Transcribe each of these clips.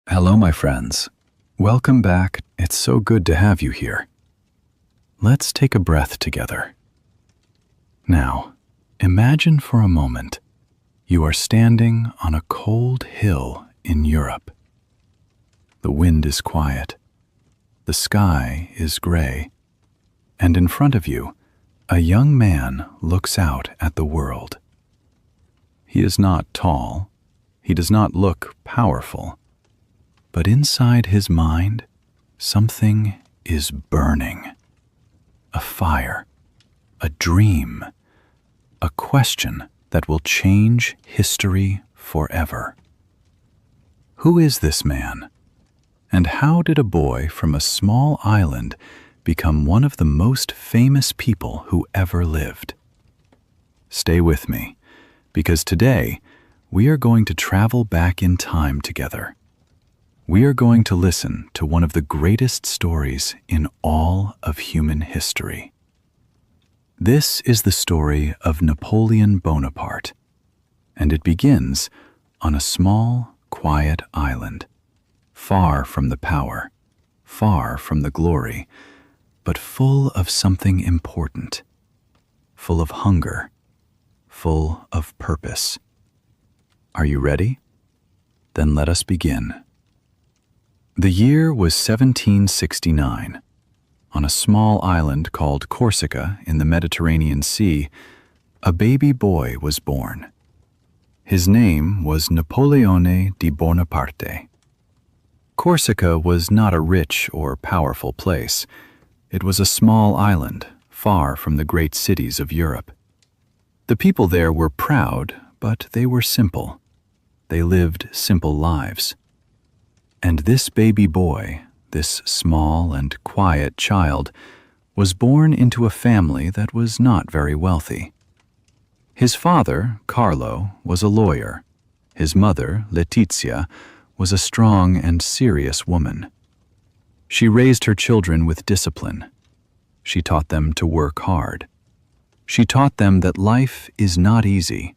Hello, my friends. Welcome back. It's so good to have you here. Let's take a breath together. Now, imagine for a moment you are standing on a cold hill in Europe. The wind is quiet, the sky is gray, and in front of you, a young man looks out at the world. He is not tall, he does not look powerful, but inside his mind, something is burning. A fire, a dream, a question that will change history forever. Who is this man? And how did a boy from a small island become one of the most famous people who ever lived? Stay with me, because today we are going to travel back in time together. We are going to listen to one of the greatest stories in all of human history. This is the story of Napoleon Bonaparte, and it begins on a small, quiet island, far from the power, far from the glory, but full of something important, full of hunger, full of purpose. Are you ready? Then let us begin. The year was 1769. On a small island called Corsica in the Mediterranean Sea, a baby boy was born. His name was Napoleone Bonaparte. Corsica was not a rich or powerful place. It was a small island, far from the great cities of Europe. The people there were proud, but they were simple. They lived simple lives. And this baby boy, this small and quiet child, was born into a family that was not very wealthy. His father, Carlo, was a lawyer. His mother, Letizia, was a strong and serious woman. She raised her children with discipline. She taught them to work hard. She taught them that life is not easy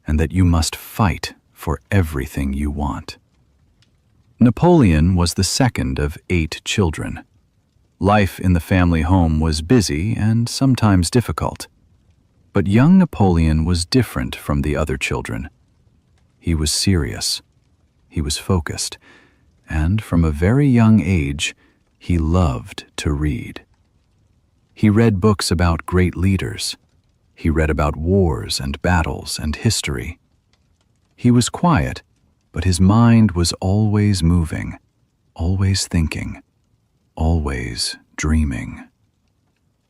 and that you must fight for everything you want. Napoleon was the second of 8 children. Life in the family home was busy and sometimes difficult. But young Napoleon was different from the other children. He was serious. He was focused, and from a very young age, he loved to read. He read books about great leaders. He read about wars and battles and history. He was quiet, but his mind was always moving, always thinking, always dreaming.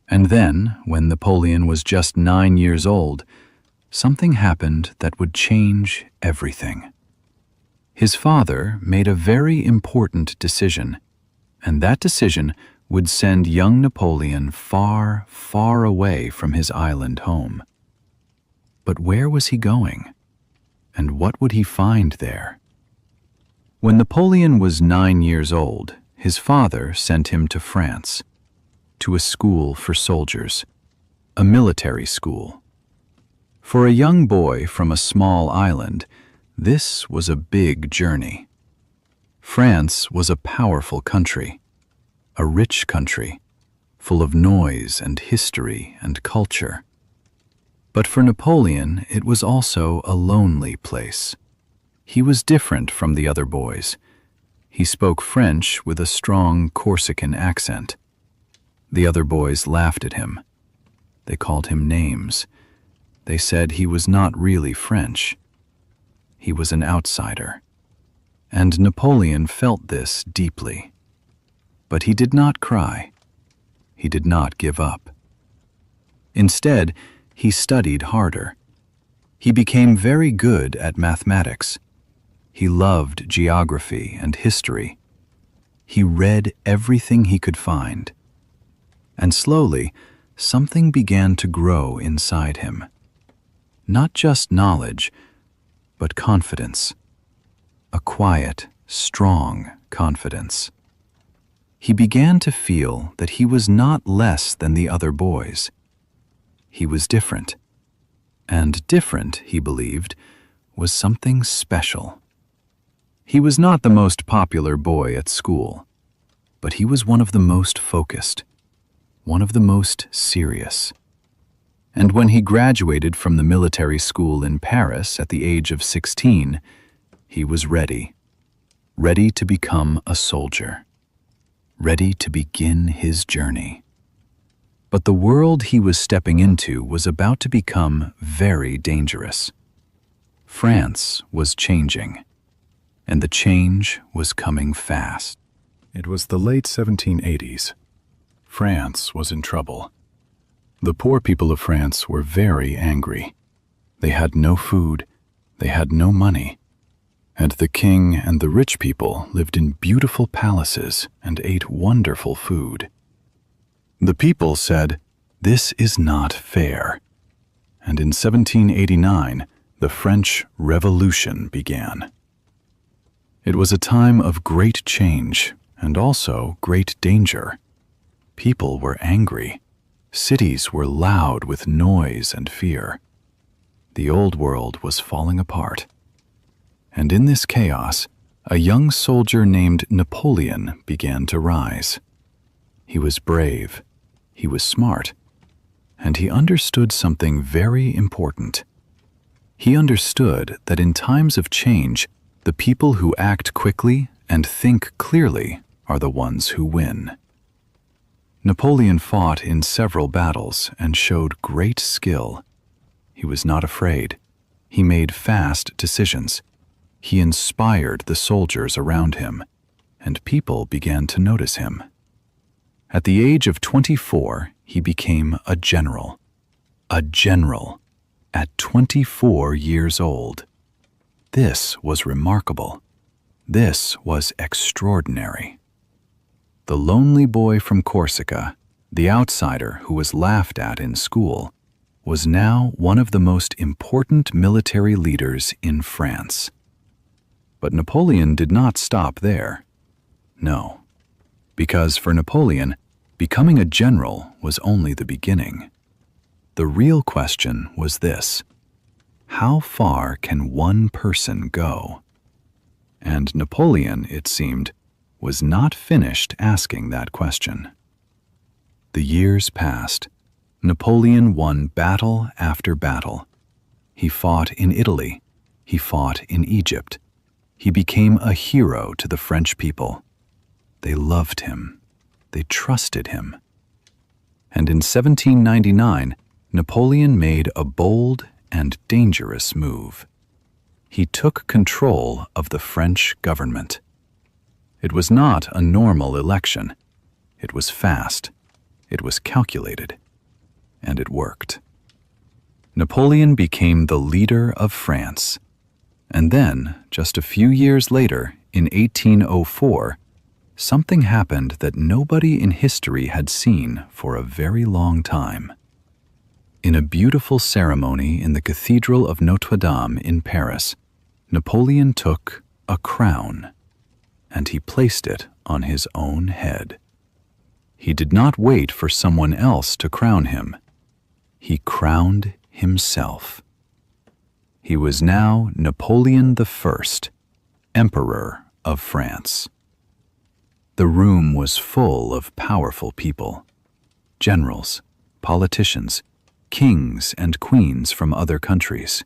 And then, when Napoleon was just 9 years old, something happened that would change everything. His father made a very important decision, and that decision would send young Napoleon far, far away from his island home. But where was he going? And what would he find there? When Napoleon was 9 years old, his father sent him to France, to a school for soldiers, a military school. For a young boy from a small island, this was a big journey. France was a powerful country, a rich country, full of noise and history and culture. But for Napoleon, it was also a lonely place. He was different from the other boys. He spoke French with a strong Corsican accent. The other boys laughed at him. They called him names. They said he was not really French. He was an outsider. And Napoleon felt this deeply. But he did not cry. He did not give up. Instead, he studied harder. He became very good at mathematics. He loved geography and history. He read everything he could find. And slowly, something began to grow inside him. Not just knowledge, but confidence. A quiet, strong confidence. He began to feel that he was not less than the other boys. He was different. And different, he believed, was something special. He was not the most popular boy at school, but he was one of the most focused, one of the most serious. And when he graduated from the military school in Paris at the age of 16, he was ready to become a soldier, ready to begin his journey. But the world he was stepping into was about to become very dangerous. France was changing, and the change was coming fast. It was the late 1780s. France was in trouble. The poor people of France were very angry. They had no food, they had no money, and the king and the rich people lived in beautiful palaces and ate wonderful food. The people said, "This is not fair." And in 1789, the French Revolution began. It was a time of great change and also great danger. People were angry. Cities were loud with noise and fear. The old world was falling apart. And in this chaos, a young soldier named Napoleon began to rise. He was brave, he was smart, and he understood something very important. He understood that in times of change, the people who act quickly and think clearly are the ones who win. Napoleon fought in several battles and showed great skill. He was not afraid. He made fast decisions. He inspired the soldiers around him, and people began to notice him. At the age of 24, he became a general. A general at 24 years old. This was remarkable. This was extraordinary. The lonely boy from Corsica, the outsider who was laughed at in school, was now one of the most important military leaders in France. But Napoleon did not stop there. No, because for Napoleon, becoming a general was only the beginning. The real question was this: how far can one person go? And Napoleon, it seemed, was not finished asking that question. The years passed. Napoleon won battle after battle. He fought in Italy. He fought in Egypt. He became a hero to the French people. They loved him. They trusted him. And in 1799, Napoleon made a bold and dangerous move. He took control of the French government. It was not a normal election. It was fast. It was calculated. And it worked. Napoleon became the leader of France. And then, just a few years later, in 1804, something happened that nobody in history had seen for a very long time. In a beautiful ceremony in the Cathedral of Notre Dame in Paris, Napoleon took a crown, and he placed it on his own head. He did not wait for someone else to crown him. He crowned himself. He was now Napoleon I, Emperor of France. The room was full of powerful people, generals, politicians, kings and queens from other countries.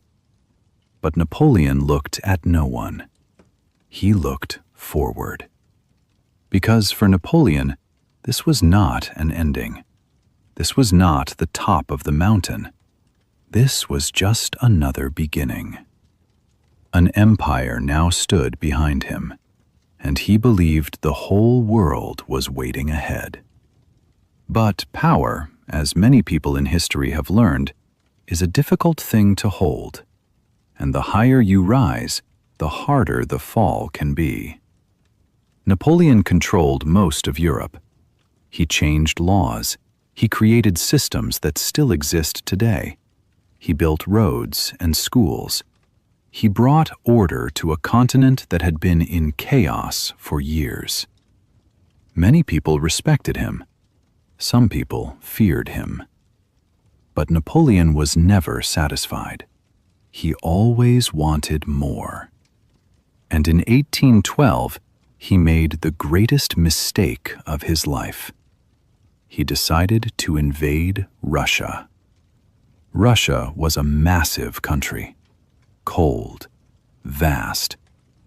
But Napoleon looked at no one. He looked forward. Because for Napoleon, this was not an ending. This was not the top of the mountain. This was just another beginning. An empire now stood behind him, and he believed the whole world was waiting ahead. But power, as many people in history have learned, is a difficult thing to hold, and the higher you rise, the harder the fall can be. Napoleon controlled most of Europe. He changed laws. He created systems that still exist today. He built roads and schools. He brought order to a continent that had been in chaos for years. Many people respected him. Some people feared him. But Napoleon was never satisfied. He always wanted more. And in 1812, he made the greatest mistake of his life. He decided to invade Russia. Russia was a massive country, cold, vast,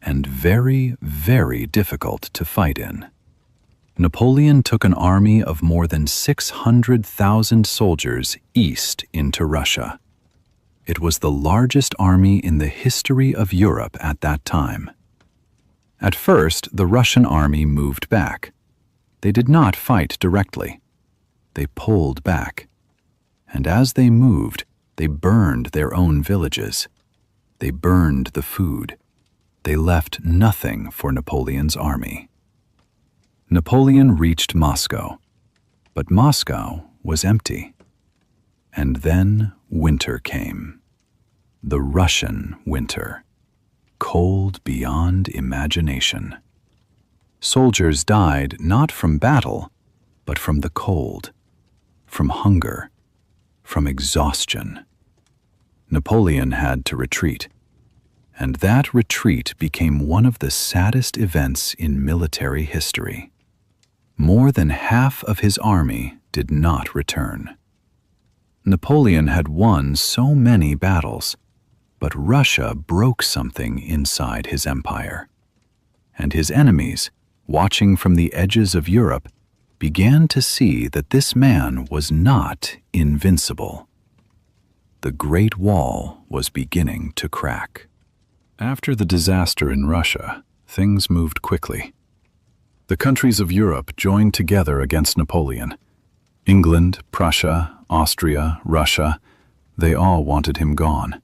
and very, very difficult to fight in. Napoleon took an army of more than 600,000 soldiers east into Russia. It was the largest army in the history of Europe at that time. At first, the Russian army moved back. They did not fight directly. They pulled back. And as they moved, they burned their own villages. They burned the food. They left nothing for Napoleon's army. Napoleon reached Moscow, but Moscow was empty. And then winter came. The Russian winter. Cold beyond imagination. Soldiers died not from battle, but from the cold, from hunger, from exhaustion. Napoleon had to retreat, and that retreat became one of the saddest events in military history. More than half of his army did not return. Napoleon had won so many battles, but Russia broke something inside his empire. And his enemies, watching from the edges of Europe, began to see that this man was not invincible. The Great Wall was beginning to crack. After the disaster in Russia, things moved quickly. The countries of Europe joined together against Napoleon. England, Prussia, Austria, Russia, they all wanted him gone.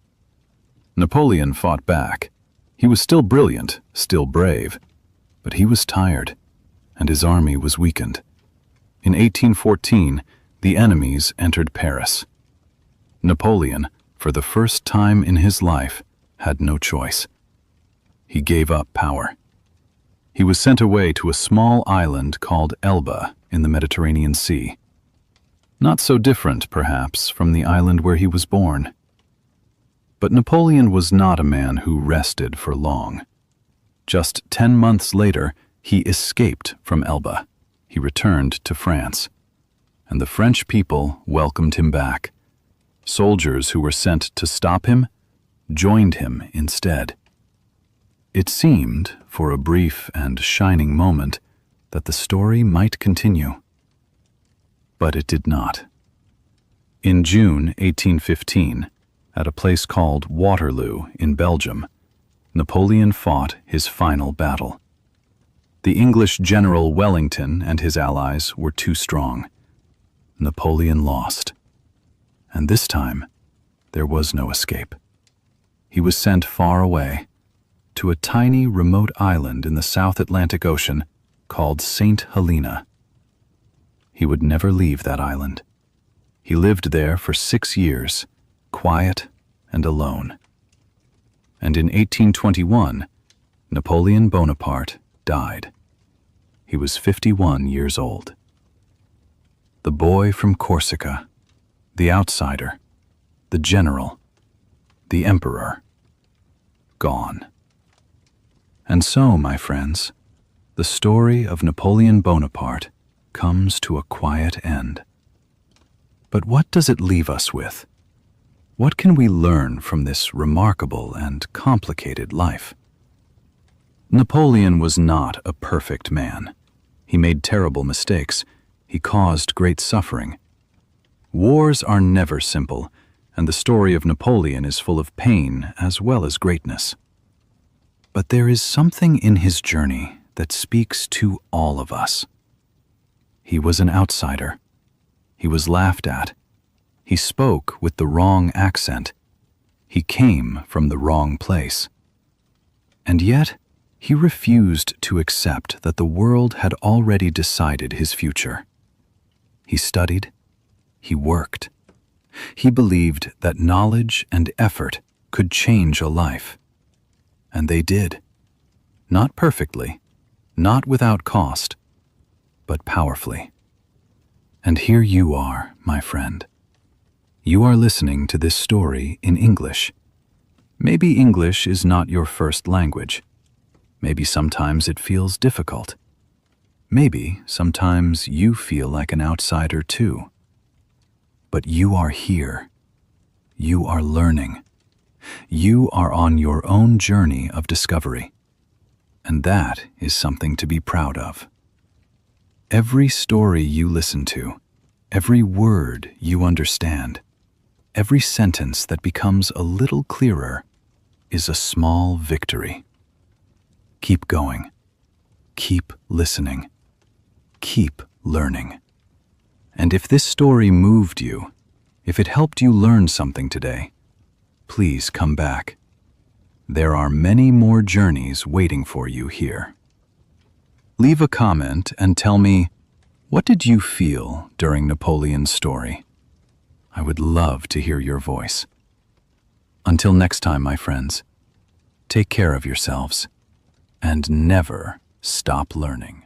Napoleon fought back. He was still brilliant, still brave, but he was tired, and his army was weakened. In 1814, the enemies entered Paris. Napoleon, for the first time in his life, had no choice. He gave up power. He was sent away to a small island called Elba in the Mediterranean Sea. Not so different, perhaps, from the island where he was born. But Napoleon was not a man who rested for long. Just 10 months later, he escaped from Elba. He returned to France, and the French people welcomed him back. Soldiers who were sent to stop him joined him instead. It seemed, for a brief and shining moment, that the story might continue. But it did not. In June 1815, at a place called Waterloo in Belgium, Napoleon fought his final battle. The English General Wellington and his allies were too strong. Napoleon lost. And this time, there was no escape. He was sent far away, to a tiny remote island in the South Atlantic Ocean called St. Helena. He would never leave that island. He lived there for 6 years, quiet and alone. And in 1821, Napoleon Bonaparte died. He was 51 years old. The boy from Corsica, the outsider, the general, the emperor, gone. And so, my friends, the story of Napoleon Bonaparte comes to a quiet end. But what does it leave us with? What can we learn from this remarkable and complicated life? Napoleon was not a perfect man. He made terrible mistakes. He caused great suffering. Wars are never simple, and the story of Napoleon is full of pain as well as greatness. But there is something in his journey that speaks to all of us. He was an outsider. He was laughed at. He spoke with the wrong accent. He came from the wrong place. And yet, he refused to accept that the world had already decided his future. He studied. He worked. He believed that knowledge and effort could change a life. And they did. Not perfectly, not without cost, but powerfully. And here you are, my friend. You are listening to this story in English. Maybe English is not your first language. Maybe sometimes it feels difficult. Maybe sometimes you feel like an outsider too. But you are here. You are learning. You are on your own journey of discovery. And that is something to be proud of. Every story you listen to, every word you understand, every sentence that becomes a little clearer is a small victory. Keep going. Keep listening. Keep learning. And if this story moved you, if it helped you learn something today, please come back. There are many more journeys waiting for you here. Leave a comment and tell me, what did you feel during Napoleon's story? I would love to hear your voice. Until next time, my friends, take care of yourselves and never stop learning.